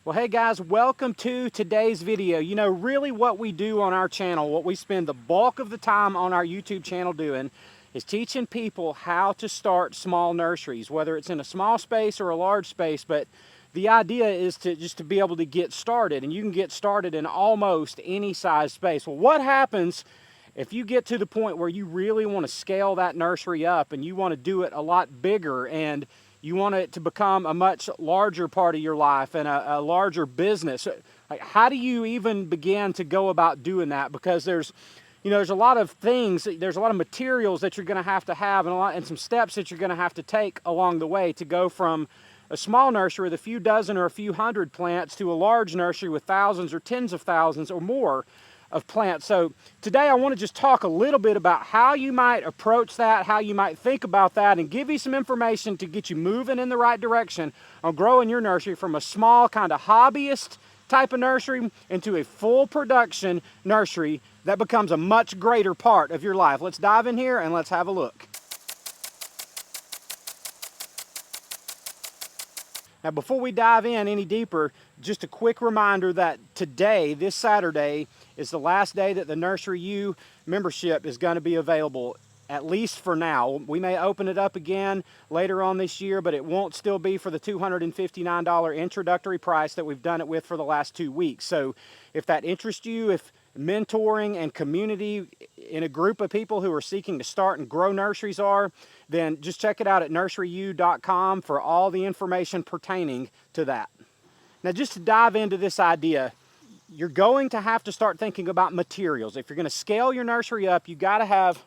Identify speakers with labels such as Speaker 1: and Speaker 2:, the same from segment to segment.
Speaker 1: Well, hey guys, welcome to today's video. You know, really what we do on our channel, what we spend the bulk of the time on our YouTube channel doing, is teaching people how to start small nurseries, whether it's in a small space or a large space. But the idea is to be able to get started, and you can get started in almost any size space. Well, what happens if you get to the point where you really want to scale that nursery up and you want to do it a lot bigger and you want it to become a much larger part of your life and a larger business? Like, how do you even begin to go about doing that? Because there's a lot of things, there's a lot of materials that you're going to have and some steps that you're going to have to take along the way to go from a small nursery with a few dozen or a few hundred plants to a large nursery with thousands or tens of thousands or more of plants. So today I want to just talk a little bit about how you might approach that, how you might think about that, and give you some information to get you moving in the right direction on growing your nursery from a small kind of hobbyist type of nursery into a full production nursery that becomes a much greater part of your life. Let's dive in here and let's have a look. Now, before we dive in any deeper, just a quick reminder that today, this Saturday, is the last day that the Nursery U membership is going to be available, at least for now. We may open it up again later on this year, but it won't still be for the $259 introductory price that we've done it with for the last 2 weeks. So if that interests you, if mentoring and community in a group of people who are seeking to start and grow nurseries are, then just check it out at nurseryu.com for all the information pertaining to that. Now, just to dive into this idea, you're going to have to start thinking about materials. If you're going to scale your nursery up, you got to have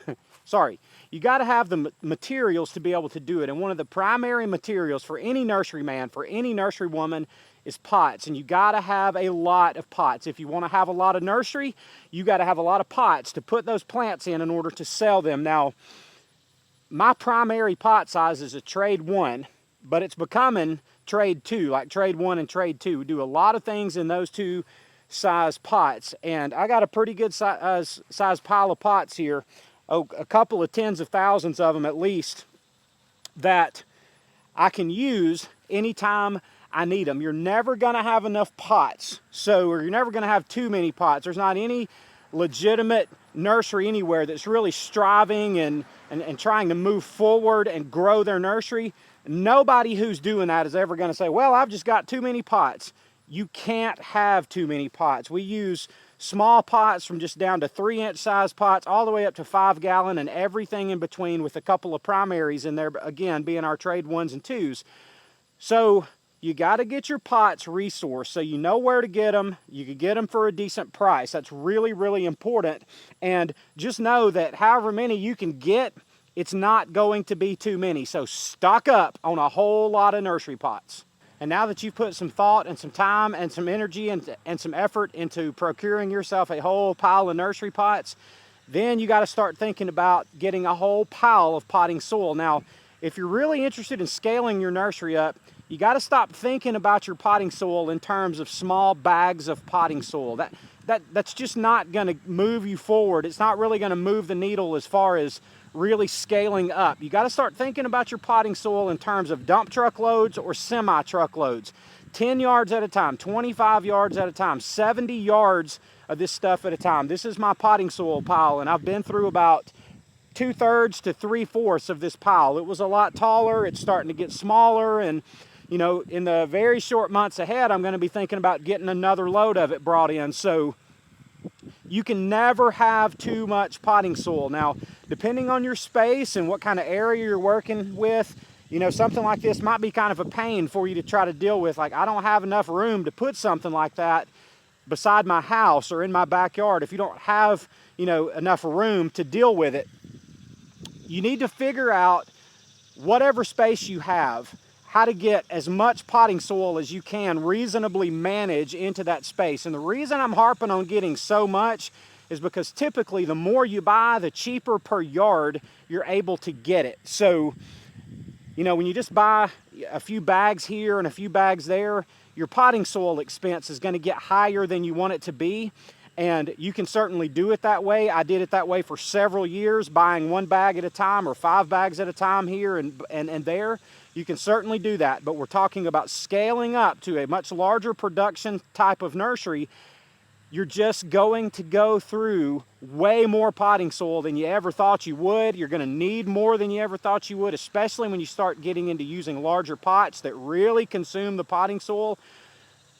Speaker 1: the materials to be able to do it. And one of the primary materials for any nurseryman, for any nurserywoman, is pots. And you got to have a lot of pots. If you want to have a lot of nursery, you got to have a lot of pots to put those plants in order to sell them. Now, my primary pot size is a trade 1, but it's becoming trade 2, like trade 1 and trade 2. We do a lot of things in those two size pots, and I got a pretty good size pile of pots here, a couple of tens of thousands of them at least, that I can use anytime I need them. You're never going to have enough pots, or you're never going to have too many pots. There's not any legitimate nursery anywhere that's really striving and trying to move forward and grow their nursery. Nobody who's doing that is ever going to say, well, I've just got too many pots. You can't have too many pots. We use small pots from just down to 3-inch size pots all the way up to 5-gallon and everything in between, with a couple of primaries in there, again, being our trade 1s and 2s. So you got to get your pots resourced so you know where to get them. You can get them for a decent price. That's really, really important. And just know that however many you can get, it's not going to be too many. So stock up on a whole lot of nursery pots. And now that you've put some thought and some time and some energy and some effort into procuring yourself a whole pile of nursery pots, then you got to start thinking about getting a whole pile of potting soil. Now, if you're really interested in scaling your nursery up, you got to stop thinking about your potting soil in terms of small bags of potting soil. That's just not going to move you forward. It's not really going to move the needle as far as really scaling up. You got to start thinking about your potting soil in terms of dump truck loads or semi truck loads. 10 yards at a time, 25 yards at a time, 70 yards of this stuff at a time. This is my potting soil pile, and I've been through about 2/3 to 3/4 of this pile. It was a lot taller. It's starting to get smaller, and in the very short months ahead, I'm going to be thinking about getting another load of it brought in. So you can never have too much potting soil. Now, depending on your space and what kind of area you're working with, something like this might be kind of a pain for you to try to deal with. Like, I don't have enough room to put something like that beside my house or in my backyard. If you don't have, enough room to deal with it, you need to figure out, whatever space you have, how to get as much potting soil as you can reasonably manage into that space. And the reason I'm harping on getting so much is because typically the more you buy, the cheaper per yard you're able to get it. So, when you just buy a few bags here and a few bags there, your potting soil expense is going to get higher than you want it to be. And you can certainly do it that way. I did it that way for several years, buying 1 bag at a time or 5 bags at a time here and there. You can certainly do that, but we're talking about scaling up to a much larger production type of nursery. You're just going to go through way more potting soil than you ever thought you would. You're going to need more than you ever thought you would, especially when you start getting into using larger pots that really consume the potting soil.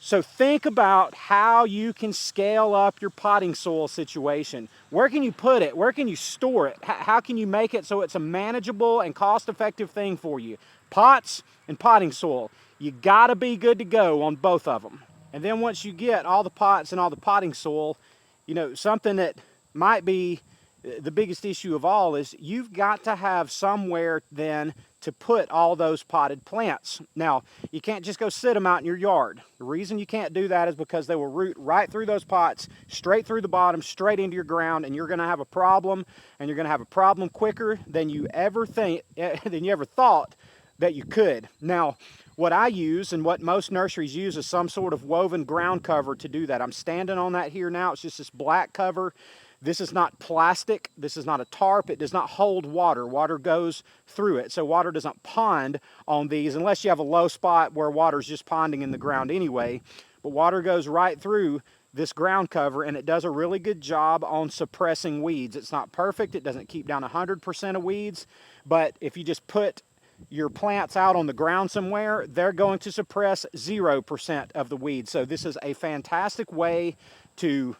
Speaker 1: So think about how you can scale up your potting soil situation. Where can you put it? Where can you store it? How can you make it so it's a manageable and cost-effective thing for you? Pots and potting soil. You gotta be good to go on both of them. And then once you get all the pots and all the potting soil, you know, something that might be the biggest issue of all is you've got to have somewhere then to put all those potted plants. Now, you can't just go sit them out in your yard. The reason you can't do that is because they will root right through those pots, straight through the bottom, straight into your ground, and you're gonna have a problem, and you're gonna have a problem quicker than you ever thought that you could. Now, what I use and what most nurseries use is some sort of woven ground cover to do that. I'm standing on that here now. It's just this black cover. This is not plastic. This is not a tarp. It does not hold water. Water goes through it. So water doesn't pond on these unless you have a low spot where water's just ponding in the ground anyway. But water goes right through this ground cover, and it does a really good job on suppressing weeds. It's not perfect. It doesn't keep down 100% of weeds. But if you just put your plants out on the ground somewhere, they're going to suppress 0% of the weeds. So this is a fantastic way to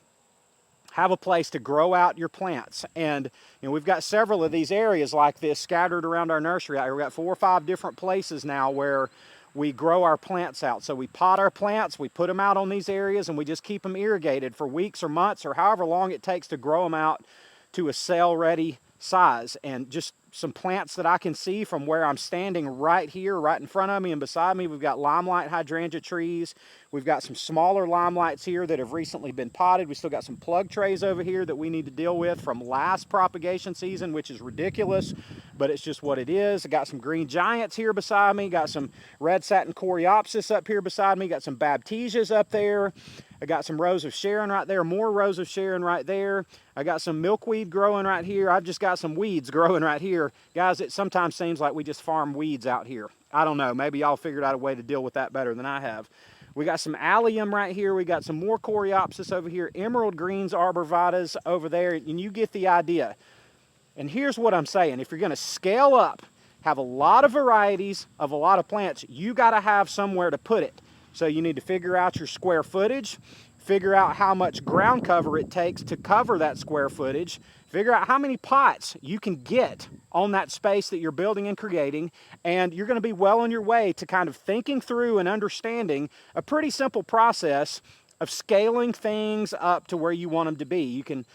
Speaker 1: have a place to grow out your plants. And you know, we've got several of these areas like this scattered around our nursery. We've got 4 or 5 different places now where we grow our plants out. So we pot our plants, we put them out on these areas, and we just keep them irrigated for weeks or months or however long it takes to grow them out to a sale-ready size. And just some plants that I can see from where I'm standing right here, right in front of me and beside me. We've got limelight hydrangea trees. We've got some smaller limelights here that have recently been potted. We still got some plug trays over here that we need to deal with from last propagation season, which is ridiculous, but it's just what it is. I got some green giants here beside me. Got some red satin coreopsis up here beside me. Got some baptisias up there. I got some rows of Sharon right there, more rows of Sharon right there. I got some milkweed growing right here. I've just got some weeds growing right here. Guys, it sometimes seems like we just farm weeds out here. I don't know, maybe y'all figured out a way to deal with that better than I have. We got some allium right here. We got some more coreopsis over here, emerald greens arborvitas over there, and you get the idea. And here's what I'm saying. If you're gonna scale up, have a lot of varieties of a lot of plants, you gotta have somewhere to put it. So you need to figure out your square footage, figure out how much ground cover it takes to cover that square footage, figure out how many pots you can get on that space that you're building and creating, and you're going to be well on your way to kind of thinking through and understanding a pretty simple process of scaling things up to where you want them to be. You can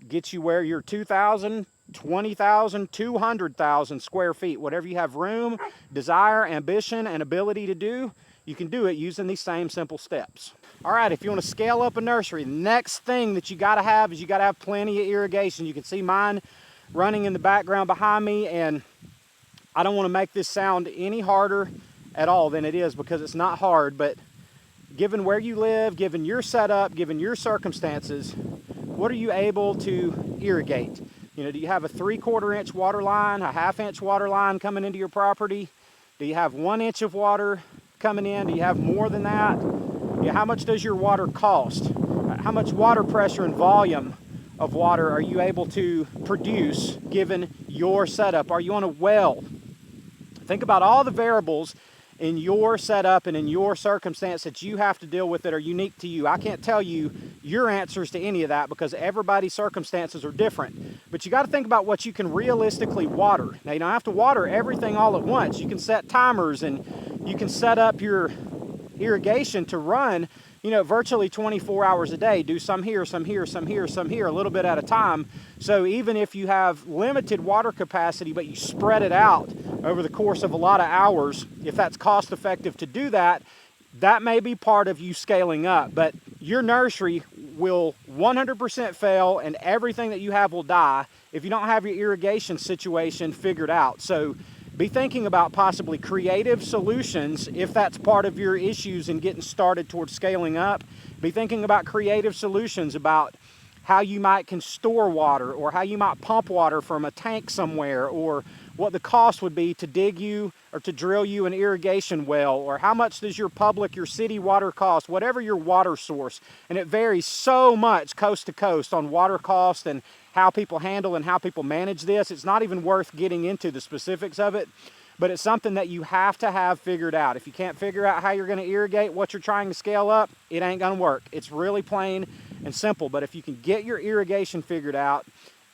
Speaker 1: get you where you're 2,000, 20,000, 200,000 square feet, whatever you have room, desire, ambition, and ability to do. You can do it using these same simple steps. All right, if you want to scale up a nursery, the next thing that you got to have is you got to have plenty of irrigation. You can see mine running in the background behind me, and I don't want to make this sound any harder at all than it is, because it's not hard, but given where you live, given your setup, given your circumstances, what are you able to irrigate? You know, do you have a 3/4 inch water line, a 1/2 inch water line coming into your property? Do you have 1 inch of water coming in? Do you have more than that? Yeah, how much does your water cost? How much water pressure and volume of water are you able to produce given your setup? Are you on a well? Think about all the variables in your setup and in your circumstance that you have to deal with that are unique to you. I can't tell you your answers to any of that because everybody's circumstances are different. But you got to think about what you can realistically water. Now, you don't have to water everything all at once. You can set timers and you can set up your irrigation to run, you know, virtually 24 hours a day. Do some here, some here, some here, some here, a little bit at a time. So even if you have limited water capacity, but you spread it out over the course of a lot of hours, if that's cost effective to do that, that may be part of you scaling up. But your nursery will 100% fail and everything that you have will die if you don't have your irrigation situation figured out. So be thinking about possibly creative solutions if that's part of your issues in getting started towards scaling up. Be thinking about creative solutions about how you can store water, or how you might pump water from a tank somewhere, or what the cost would be to dig you or to drill you an irrigation well, or how much does your city water cost, whatever your water source. And it varies so much coast to coast on water cost and how people handle and how people manage this. It's not even worth getting into the specifics of it, but it's something that you have to have figured out. If you can't figure out how you're going to irrigate what you're trying to scale up, it ain't going to work. It's really plain and simple, but if you can get your irrigation figured out,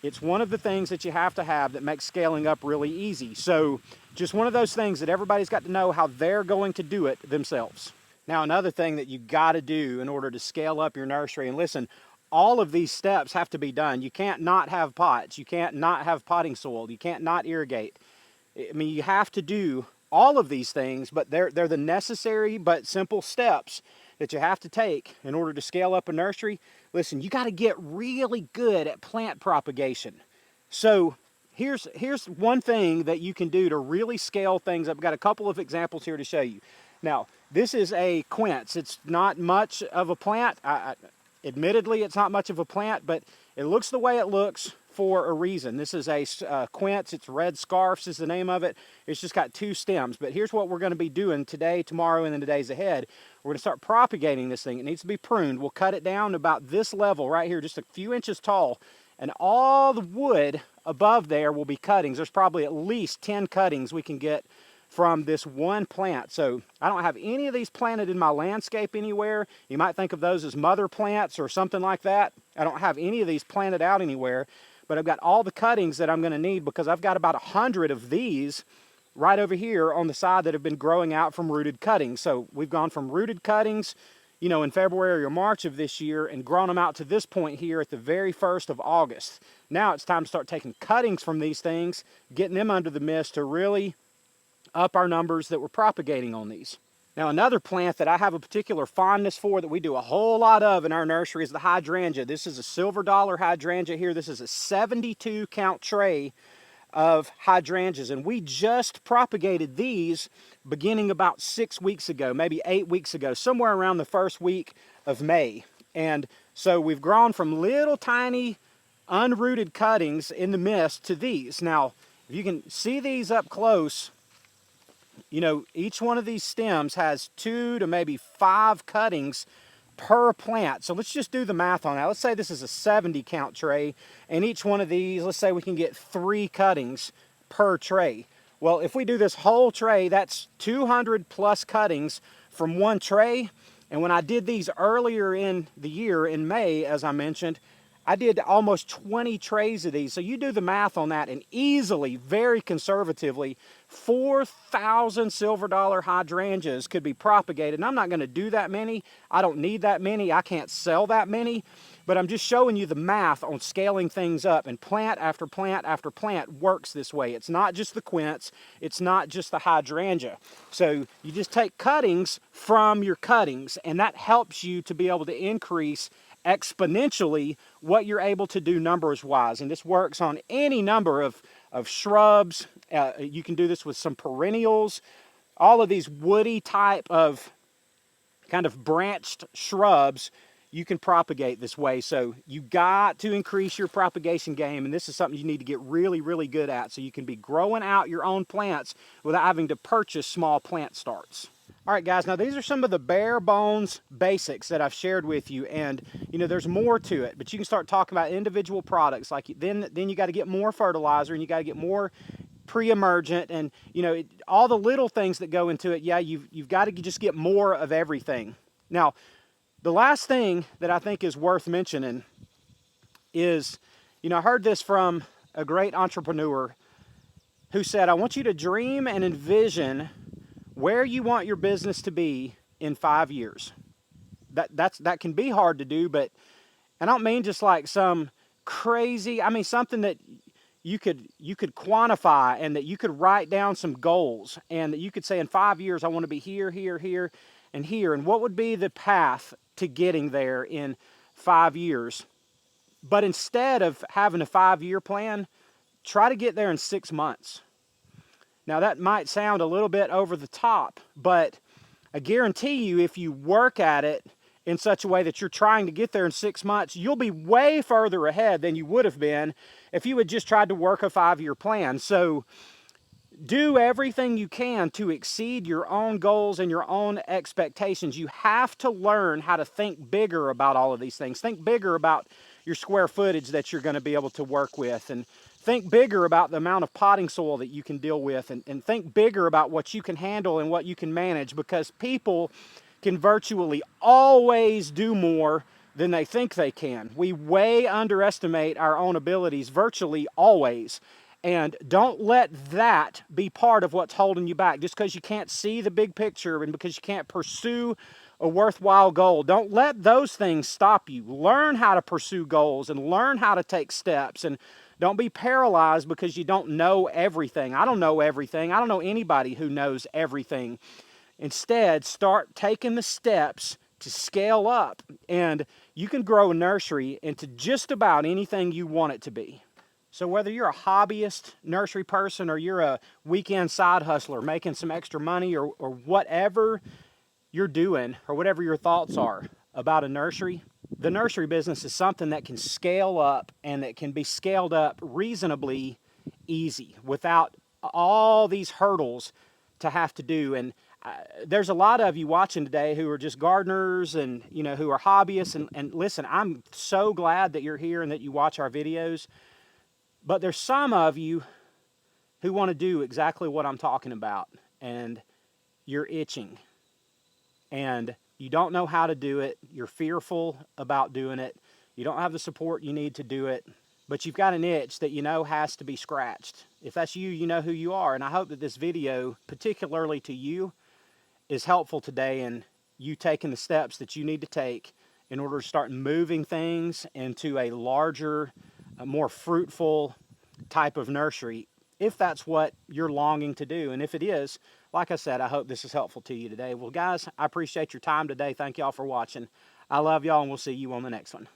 Speaker 1: it's one of the things that you have to have that makes scaling up really easy. So just one of those things that everybody's got to know how they're going to do it themselves. Now, another thing that you got to do in order to scale up your nursery, and listen, all of these steps have to be done. You can't not have pots. You can't not have potting soil. You can't not irrigate. I mean, you have to do all of these things, but they're the necessary but simple steps that you have to take in order to scale up a nursery. Listen, you got to get really good at plant propagation. So here's one thing that you can do to really scale things up. I've got a couple of examples here to show you. Now, this is a quince. It's not much of a plant. Admittedly, it's not much of a plant, but it looks the way it looks for a reason. This is a quince. It's red scarfs is the name of it. It's just got 2 stems. But here's what we're going to be doing today, tomorrow, and in the days ahead. We're going to start propagating this thing. It needs to be pruned. We'll cut it down to about this level right here, just a few inches tall. And all the wood above there will be cuttings. There's probably at least 10 cuttings we can get from this one plant. So I don't have any of these planted in my landscape anywhere. You might think of those as mother plants or something like that. I don't have any of these planted out anywhere, but I've got all the cuttings that I'm going to need, because I've got about 100 of these right over here on the side that have been growing out from rooted cuttings. So we've gone from rooted cuttings, you know, in February or March of this year, and grown them out to this point here at the very 1st of August. Now it's time to start taking cuttings from these things, getting them under the mist to really up our numbers that we're propagating on these. Now, another plant that I have a particular fondness for that we do a whole lot of in our nursery is the hydrangea. This is a silver dollar hydrangea here. This is a 72 count tray of hydrangeas, and we just propagated these beginning about 6 weeks ago, maybe 8 weeks ago, somewhere around the first week of May. And so we've grown from little tiny unrooted cuttings in the mist to these. Now, if you can see these up close, you know, each one of these stems has 2 to maybe 5 cuttings per plant. So let's just do the math on that. Let's say this is a 70 count tray, and each one of these, let's say we can get 3 cuttings per tray. Well, if we do this whole tray, that's 200 plus cuttings from one tray. And when I did these earlier in the year, in May, as I mentioned, I did almost 20 trays of these. So you do the math on that, and easily, very conservatively, 4,000 silver dollar hydrangeas could be propagated. And I'm not going to do that many. I don't need that many. I can't sell that many. But I'm just showing you the math on scaling things up. And plant after plant after plant works this way. It's not just the quince. It's not just the hydrangea. So you just take cuttings from your cuttings, and that helps you to be able to increase exponentially what you're able to do numbers wise. And this works on any number of shrubs. You can do this with some perennials. All of these woody type of kind of branched shrubs you can propagate this way. So you got to increase your propagation game, and this is something you need to get really, really good at so you can be growing out your own plants without having to purchase small plant starts. All right, guys, now these are some of the bare bones basics that I've shared with you, and you know, there's more to it, but you can start talking about individual products. Like then you got to get more fertilizer, and you got to get more pre-emergent, and you know, all the little things that go into it. Yeah, you've got to just get more of everything. Now, the last thing that I think is worth mentioning is, you know, I heard this from a great entrepreneur who said, I want you to dream and envision where you want your business to be in 5 years. That can be hard to do, but I don't mean just like some crazy, I mean something that you could quantify, and that you could write down some goals, and that you could say in 5 years I want to be here, here, here, and here, and what would be the path to getting there in 5 years. But instead of having a 5-year plan, try to get there in 6 months. Now that might sound a little bit over the top, but I guarantee you if you work at it in such a way that you're trying to get there in 6 months, you'll be way further ahead than you would have been if you had just tried to work a 5-year plan. So do everything you can to exceed your own goals and your own expectations. You have to learn how to think bigger about all of these things. Think bigger about your square footage that you're going to be able to work with, and think bigger about the amount of potting soil that you can deal with, and think bigger about what you can handle and what you can manage, because people can virtually always do more than they think they can. We way underestimate our own abilities virtually always. And don't let that be part of what's holding you back. Just because you can't see the big picture and because you can't pursue a worthwhile goal, don't let those things stop you. Learn how to pursue goals and learn how to take steps. And don't be paralyzed because you don't know everything. I don't know everything. I don't know anybody who knows everything. Instead, start taking the steps to scale up, and you can grow a nursery into just about anything you want it to be. So whether you're a hobbyist nursery person or you're a weekend side hustler making some extra money, or whatever you're doing or whatever your thoughts are about a nursery, the nursery business is something that can scale up, and that can be scaled up reasonably easy without all these hurdles to have to do. And there's a lot of you watching today who are just gardeners and who are hobbyists, and listen, I'm so glad that you're here and that you watch our videos. But there's some of you who want to do exactly what I'm talking about, and you're itching, and you don't know how to do it. You're fearful about doing it. You don't have the support you need to do it, but you've got an itch that has to be scratched. If that's you, you know who you are, and I hope that this video, particularly to you, is helpful today in you taking the steps that you need to take in order to start moving things into a larger, a more fruitful type of nursery, if that's what you're longing to do. And if it is, like I said, I hope this is helpful to you today. Well, guys, I appreciate your time today. Thank y'all for watching. I love y'all, and we'll see you on the next one.